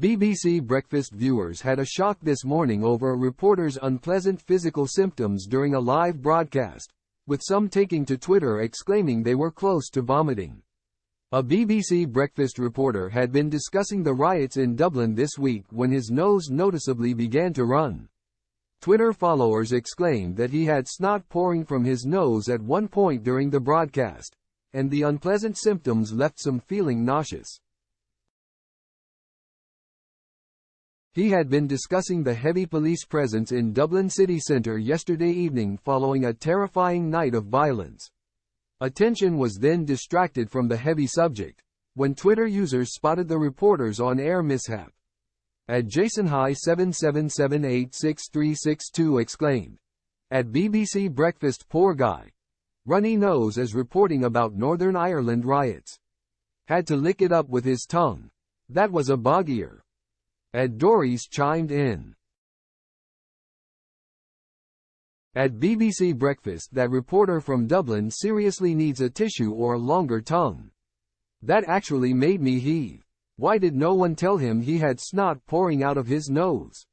BBC Breakfast viewers had a shock this morning over a reporter's unpleasant physical symptoms during a live broadcast, with some taking to Twitter exclaiming they were close to vomiting. A BBC Breakfast reporter had been discussing the riots in Dublin this week when his nose noticeably began to run. Twitter followers exclaimed that he had snot pouring from his nose at one point during the broadcast, and the unpleasant symptoms left some feeling nauseous. He had been discussing the heavy police presence in Dublin city centre yesterday evening following a terrifying night of violence. Attention was then distracted from the heavy subject, when Twitter users spotted the reporter's on-air mishap. At JasonHigh77786362 exclaimed, "At BBC Breakfast poor guy. Runny nose as reporting about Northern Ireland riots. Had to lick it up with his tongue. That was a boggier." At Doris chimed in. At BBC Breakfast, "That reporter from Dublin seriously needs a tissue or a longer tongue. That actually made me heave. Why did no one tell him he had snot pouring out of his nose?"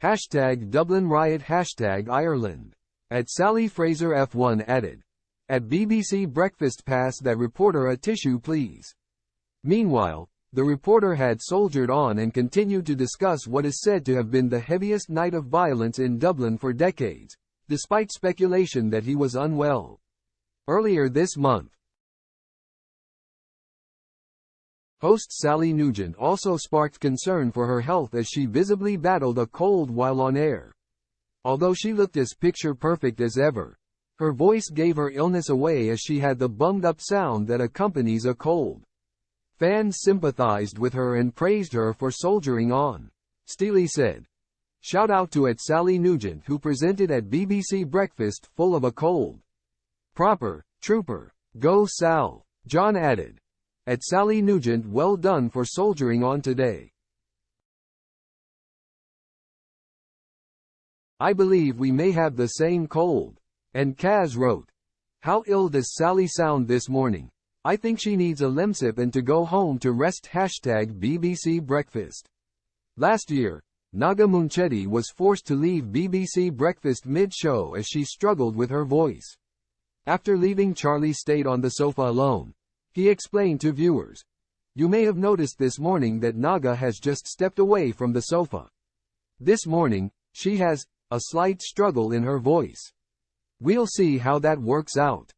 Hashtag Dublin riot hashtag Ireland. At Sally Fraser F1 added, "At BBC Breakfast pass that reporter a tissue please." Meanwhile, the reporter had soldiered on and continued to discuss what is said to have been the heaviest night of violence in Dublin for decades, despite speculation that he was unwell. Earlier this month, host Sally Nugent also sparked concern for her health as she visibly battled a cold while on air. Although she looked as picture-perfect as ever, her voice gave her illness away as she had the bunged-up sound that accompanies a cold. Fans sympathized with her and praised her for soldiering on. Steely said, "Shout out to at Sally Nugent who presented at BBC Breakfast full of a cold. Proper, trooper. Go Sal." John added, "At Sally Nugent well done for soldiering on today. I believe we may have the same cold." And Kaz wrote, "How ill does Sally sound this morning? I think she needs a lemsip and to go home to rest." Hashtag BBC Breakfast. Last year, Naga Munchetty was forced to leave BBC Breakfast mid-show as she struggled with her voice. After leaving, Charlie stayed on the sofa alone. He explained to viewers, "You may have noticed this morning that Naga has just stepped away from the sofa. This morning, she has a slight struggle in her voice. We'll see how that works out."